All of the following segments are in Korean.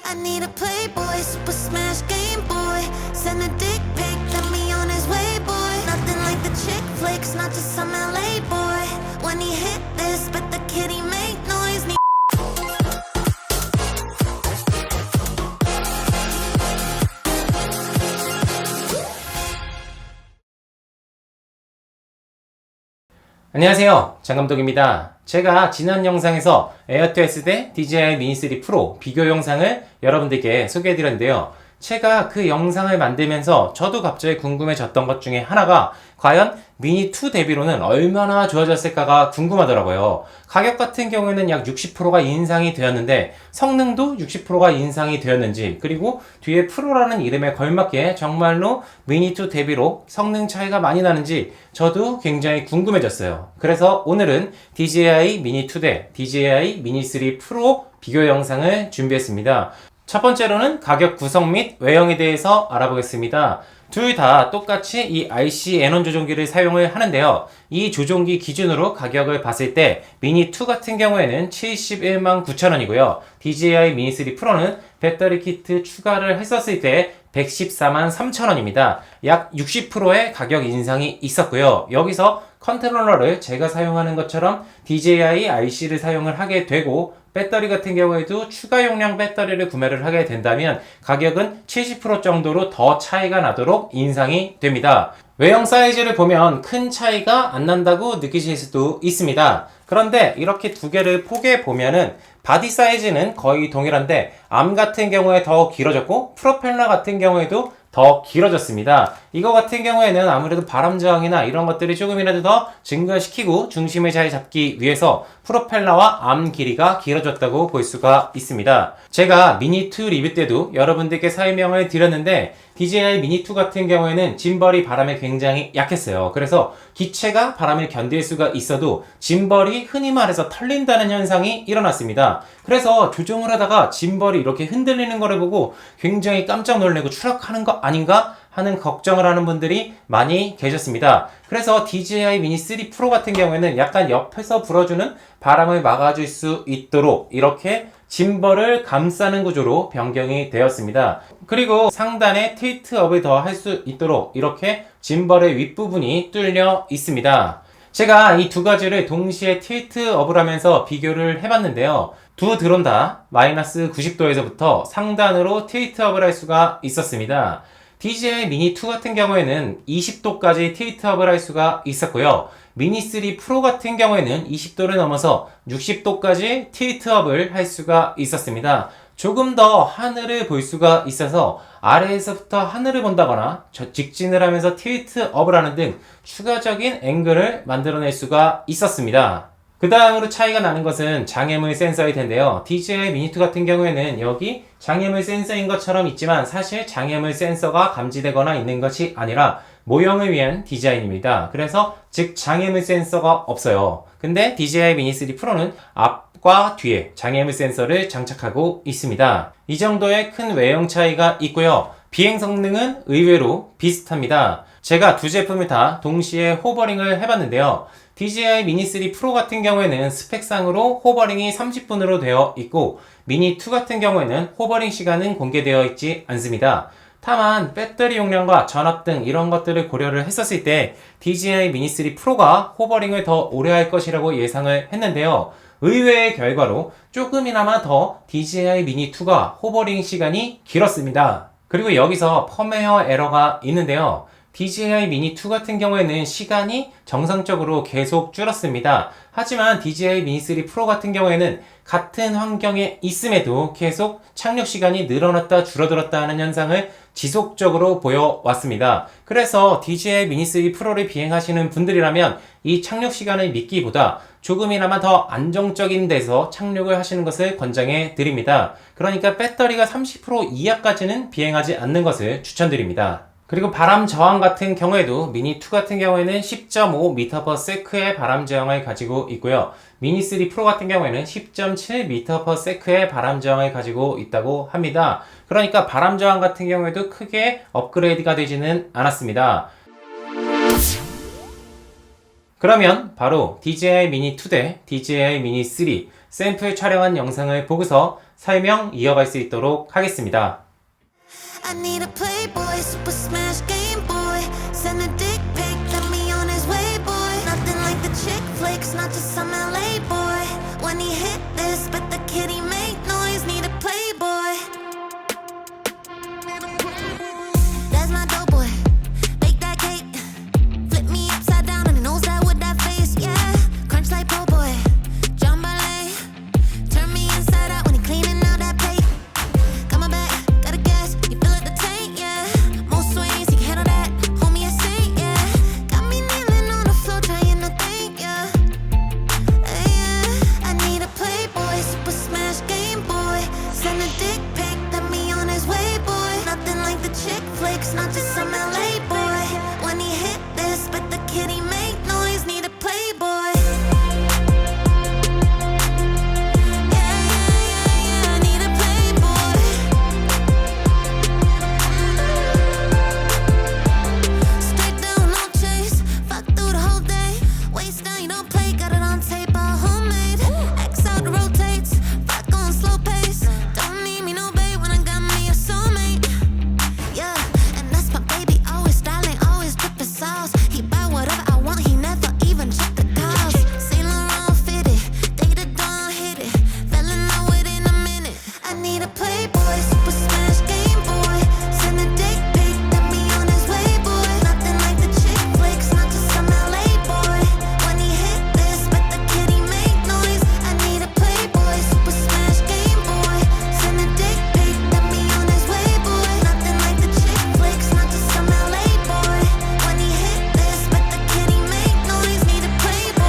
I need a playboy, super smash Game Boy. Send a dick pic, let me on his way, boy. Nothing like the chick flicks, not just some LA boy. When he hit this, bet the kitty make noise. 안녕하세요, 장감독입니다. 제가 지난 영상에서 에어2S 대 DJI 미니3 프로 비교 영상을 여러분들께 소개해드렸는데요. 제가 그 영상을 만들면서 저도 갑자기 궁금해졌던 것 중에 하나가 과연 미니2 대비로는 얼마나 좋아졌을까가 궁금하더라고요. 가격 같은 경우에는 약 60%가 인상이 되었는데 성능도 60%가 인상이 되었는지, 그리고 뒤에 프로라는 이름에 걸맞게 정말로 미니2 대비로 성능 차이가 많이 나는지 저도 굉장히 궁금해졌어요. 그래서 오늘은 DJI 미니2 대 DJI 미니3 프로 비교 영상을 준비했습니다. 첫 번째로는 가격 구성 및 외형에 대해서 알아보겠습니다. 둘 다 똑같이 이 IC N1 조종기를 사용을 하는데요. 이 조종기 기준으로 가격을 봤을 때 미니2 같은 경우에는 71만 9천원이고요. DJI 미니3 프로는 배터리 키트 추가를 했었을 때 114만 3천원입니다. 약 60%의 가격 인상이 있었고요. 여기서 컨트롤러를 제가 사용하는 것처럼 DJI IC를 사용을 하게 되고, 배터리 같은 경우에도 추가 용량 배터리를 구매를 하게 된다면 가격은 70% 정도로 더 차이가 나도록 인상이 됩니다. 외형 사이즈를 보면 큰 차이가 안 난다고 느끼실 수도 있습니다. 그런데 이렇게 두 개를 포개해 보면은 바디 사이즈는 거의 동일한데 암 같은 경우에 더 길어졌고 프로펠러 같은 경우에도 더 길어졌습니다. 이거 같은 경우에는 아무래도 바람 저항이나 이런 것들이 조금이라도 더 증가시키고 중심을 잘 잡기 위해서 프로펠러와 암 길이가 길어졌다고 볼 수가 있습니다. 제가 미니2 리뷰 때도 여러분들께 설명을 드렸는데 DJI 미니2 같은 경우에는 짐벌이 바람에 굉장히 약했어요. 그래서 기체가 바람을 견딜 수가 있어도 짐벌이 흔히 말해서 털린다는 현상이 일어났습니다. 그래서 조종을 하다가 짐벌이 이렇게 흔들리는 거를 보고 굉장히 깜짝 놀래고 추락하는 거 아닌가 하는 걱정을 하는 분들이 많이 계셨습니다. 그래서 DJI 미니3 프로 같은 경우에는 약간 옆에서 불어주는 바람을 막아줄 수 있도록 이렇게 짐벌을 감싸는 구조로 변경이 되었습니다. 그리고 상단에 틸트업을 더 할 수 있도록 이렇게 짐벌의 윗부분이 뚫려 있습니다. 제가 이 두 가지를 동시에 틸트업을 하면서 비교를 해봤는데요. 두 드론 다 마이너스 90도에서부터 상단으로 틸트업을 할 수가 있었습니다. DJI 미니2 같은 경우에는 20도까지 틸트업을 할 수가 있었고요. 미니3 프로 같은 경우에는 20도를 넘어서 60도까지 틸트업을 할 수가 있었습니다. 조금 더 하늘을 볼 수가 있어서 아래에서부터 하늘을 본다거나 직진을 하면서 틸트업을 하는 등 추가적인 앵글을 만들어낼 수가 있었습니다. 그 다음으로 차이가 나는 것은 장애물 센서일 텐데요. DJI 미니2 같은 경우에는 여기 장애물 센서인 것처럼 있지만 사실 장애물 센서가 감지되거나 있는 것이 아니라 모형을 위한 디자인입니다. 그래서 즉 장애물 센서가 없어요. 근데 DJI 미니3 프로는 앞과 뒤에 장애물 센서를 장착하고 있습니다. 이 정도의 큰 외형 차이가 있고요. 비행 성능은 의외로 비슷합니다. 제가 두 제품을 다 동시에 호버링을 해봤는데요. DJI 미니3 프로 같은 경우에는 스펙상으로 호버링이 30분으로 되어 있고 미니2 같은 경우에는 호버링 시간은 공개되어 있지 않습니다. 다만 배터리 용량과 전압 등 이런 것들을 고려를 했었을 때 DJI 미니3 프로가 호버링을 더 오래 할 것이라고 예상을 했는데요. 의외의 결과로 조금이나마 더 DJI 미니2가 호버링 시간이 길었습니다. 그리고 여기서 펌웨어 에러가 있는데요. DJI 미니2 같은 경우에는 시간이 정상적으로 계속 줄었습니다. 하지만 DJI 미니3 프로 같은 경우에는 같은 환경에 있음에도 계속 착륙 시간이 늘어났다 줄어들었다 하는 현상을 지속적으로 보여왔습니다. 그래서 DJI 미니3 프로를 비행하시는 분들이라면 이 착륙 시간을 믿기보다 조금이나마 더 안정적인 데서 착륙을 하시는 것을 권장해 드립니다. 그러니까 배터리가 30% 이하까지는 비행하지 않는 것을 추천드립니다. 그리고 바람 저항 같은 경우에도 미니2 같은 경우에는 10.5m/s의 바람 저항을 가지고 있고요. 미니3 프로 같은 경우에는 10.7m/s의 바람 저항을 가지고 있다고 합니다. 그러니까 바람 저항 같은 경우에도 크게 업그레이드가 되지는 않았습니다. 그러면 바로 DJI 미니2 대 DJI 미니3 샘플 촬영한 영상을 보고서 설명 이어갈 수 있도록 하겠습니다. I need a playboy, super smash game boy. Send a dick pic, let me on his way, boy. Nothing like the chick flicks, not just some LA boy. When he hit this, but the kitty make noise. Need a playboy. That's my dope boy. Bake that cake, flip me upside down and nose that with that face, yeah. Crunch like po' boy, John Ballet. Turn me inside out when he cleaning out that plate. Got my back, got a gas, you feel it the tank, yeah. Most swings, you can handle that, homie a saint, yeah. Got me kneeling on the floor trying to think, yeah. Yeah, I need a playboy, super smash game boy. Send a dick pic, let me on his way, boy. Nothing like the chick flicks, not just some LA boy. When he hit this, but the kitty make noise. Need a playboy. Yeah, I need a playboy. Straight down, no chase. Fuck through the whole day. Waist down, you don't play. Got it on tape, all homemade. X out rotates. Fuck on slow pace. Don't need me no babe when I got me a soulmate. Yeah, and that's my baby. Always styling, always dripping sauce. He buy whatever I want. He never even check the cost. Saint Laurent fitted. Day to dawn hit it. Fell in love within a minute. I need a playboy, super smash game boy. Send a dick pic, let me on his way, boy. Nothing like the chick flicks, not just some LA boy. When he hit this, but the kitty make noise. I need a playboy, super smash game boy. Send a dick pic, let me on his way, boy. Nothing like the chick flicks, not just some LA boy. When he hit this, but the kitty make noise. Need a playboy.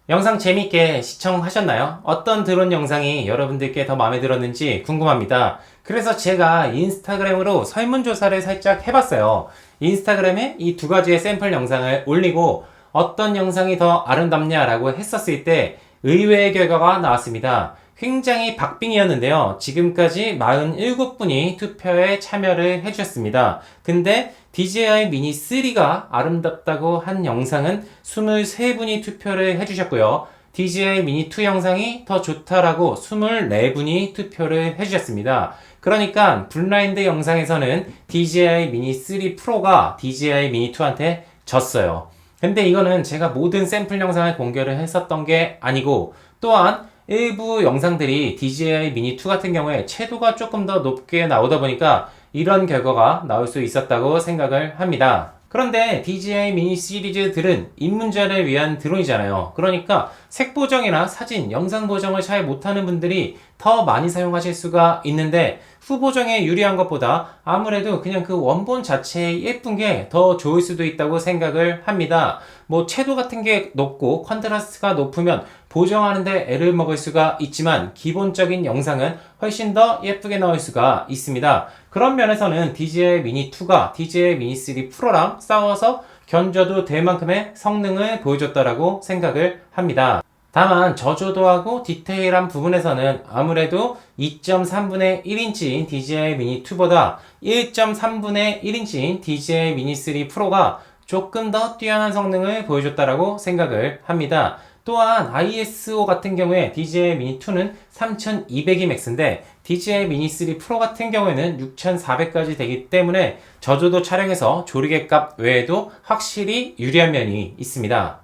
영상 재밌게 시청하셨나요? 어떤 드론 영상이 여러분들께 더 마음에 들었는지 궁금합니다. 그래서 제가 인스타그램으로 설문조사를 살짝 해봤어요. 인스타그램에 이 두 가지의 샘플 영상을 올리고 어떤 영상이 더 아름답냐라고 했었을 때 의외의 결과가 나왔습니다. 굉장히 박빙이었는데요. 지금까지 47분이 투표에 참여를 해주셨습니다. 근데 DJI 미니 3가 아름답다고 한 영상은 23분이 투표를 해주셨고요. DJI 미니 2 영상이 더 좋다라고 24분이 투표를 해주셨습니다. 그러니까 블라인드 영상에서는 DJI 미니 3 프로가 DJI 미니 2한테 졌어요. 근데 이거는 제가 모든 샘플 영상을 공개를 했었던 게 아니고, 또한 일부 영상들이 DJI 미니 2 같은 경우에 채도가 조금 더 높게 나오다 보니까 이런 결과가 나올 수 있었다고 생각을 합니다. 그런데 DJI 미니 시리즈들은 입문자를 위한 드론이잖아요. 그러니까 색 보정이나 사진, 영상 보정을 잘 못하는 분들이 더 많이 사용하실 수가 있는데, 후보정에 유리한 것보다 아무래도 그냥 그 원본 자체에 예쁜 게 더 좋을 수도 있다고 생각을 합니다. 뭐 채도 같은 게 높고 컨트라스트가 높으면 보정하는데 애를 먹을 수가 있지만 기본적인 영상은 훨씬 더 예쁘게 나올 수가 있습니다. 그런 면에서는 DJI 미니 2가 DJI 미니 3 프로랑 싸워서 견뎌도 될 만큼의 성능을 보여줬다라고 생각을 합니다. 다만 저조도하고 디테일한 부분에서는 아무래도 2.3분의 1인치인 DJI 미니 2보다 1.3분의 1인치인 DJI 미니 3 프로가 조금 더 뛰어난 성능을 보여줬다라고 생각을 합니다. 또한 ISO 같은 경우에 DJI 미니 2는 3200이 맥스인데 DJI 미니 3 프로 같은 경우에는 6400까지 되기 때문에 저조도 촬영에서 조리개 값 외에도 확실히 유리한 면이 있습니다.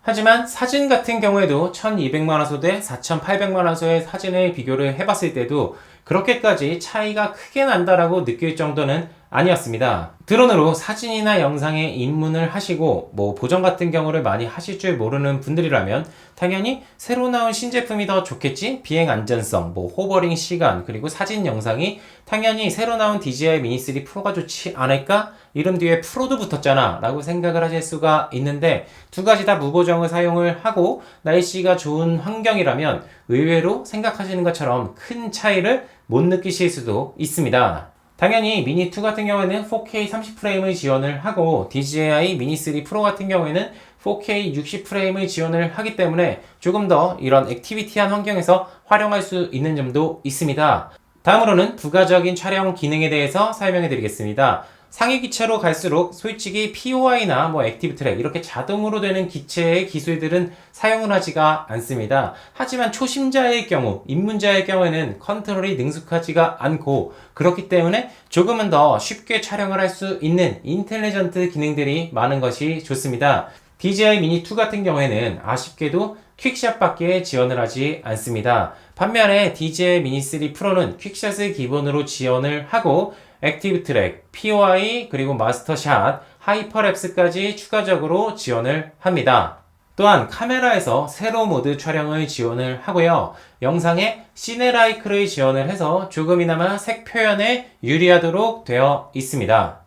하지만 사진 같은 경우에도 1200만화소 대 4800만화소의 사진을 비교를 해봤을 때도 그렇게까지 차이가 크게 난다라고 느낄 정도는 아니었습니다. 드론으로 사진이나 영상에 입문을 하시고 뭐 보정 같은 경우를 많이 하실 줄 모르는 분들이라면 당연히 새로 나온 신제품이 더 좋겠지? 비행 안전성, 뭐 호버링 시간, 그리고 사진 영상이 당연히 새로 나온 DJI 미니 3 프로가 좋지 않을까? 이름 뒤에 프로도 붙었잖아 라고 생각을 하실 수가 있는데, 두 가지 다 무보정을 사용을 하고 날씨가 좋은 환경이라면 의외로 생각하시는 것처럼 큰 차이를 못 느끼실 수도 있습니다. 당연히 미니 2 같은 경우에는 4K 30프레임을 지원을 하고 DJI 미니 3 프로 같은 경우에는 4K 60프레임을 지원을 하기 때문에 조금 더 이런 액티비티한 환경에서 활용할 수 있는 점도 있습니다. 다음으로는 부가적인 촬영 기능에 대해서 설명해 드리겠습니다. 상위 기체로 갈수록 솔직히 POI나 액티브 트랙 이렇게 자동으로 되는 기체의 기술들은 사용을 하지가 않습니다. 하지만 초심자의 경우, 입문자의 경우에는 컨트롤이 능숙하지가 않고 그렇기 때문에 조금은 더 쉽게 촬영을 할 수 있는 인텔리전트 기능들이 많은 것이 좋습니다. DJI 미니 2 같은 경우에는 아쉽게도 퀵샷밖에 지원을 하지 않습니다. 반면에 DJI 미니 3 프로는 퀵샷을 기본으로 지원을 하고 액티브 트랙, POI, 그리고 마스터샷, 하이퍼랩스까지 추가적으로 지원을 합니다. 또한 카메라에서 세로 모드 촬영을 지원을 하고요. 영상에 시네라이크를 지원을 해서 조금이나마 색 표현에 유리하도록 되어 있습니다.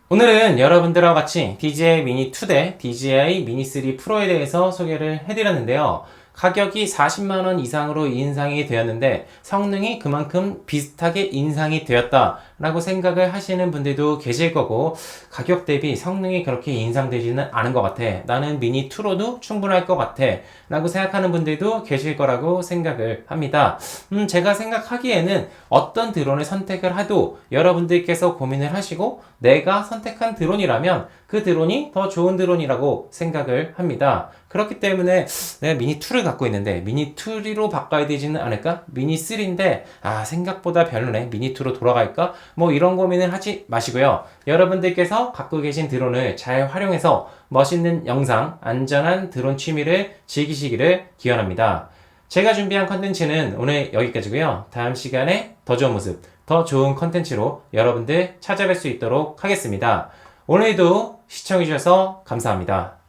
오늘은 여러분들과 같이 DJI 미니 2 대 DJI 미니 3 프로에 대해서 소개를 해드렸는데요. 가격이 40만원 이상으로 인상이 되었는데 성능이 그만큼 비슷하게 인상이 되었다라고 생각을 하시는 분들도 계실 거고 가격 대비 성능이 그렇게 인상되지는 않은 것 같아. 나는 미니 2로도 충분할 것 같아. 라고 생각하는 분들도 계실 거라고 생각을 합니다. 제가 생각하기에는 어떤 드론을 선택을 해도 여러분들께서 고민을 하시고 내가 선택한 드론이라면 그 드론이 더 좋은 드론이라고 생각을 합니다. 그렇기 때문에 내가 미니 2를 갖고 있는데 미니 2로 바꿔야 되지는 않을까? 미니 3인데 생각보다 별로네. 미니 2로 돌아갈까? 이런 고민을 하지 마시고요. 여러분들께서 갖고 계신 드론을 잘 활용해서 멋있는 영상, 안전한 드론 취미를 즐기시기를 기원합니다. 제가 준비한 컨텐츠는 오늘 여기까지고요. 다음 시간에 더 좋은 모습, 더 좋은 컨텐츠로 여러분들 찾아뵐 수 있도록 하겠습니다. 오늘도 시청해주셔서 감사합니다.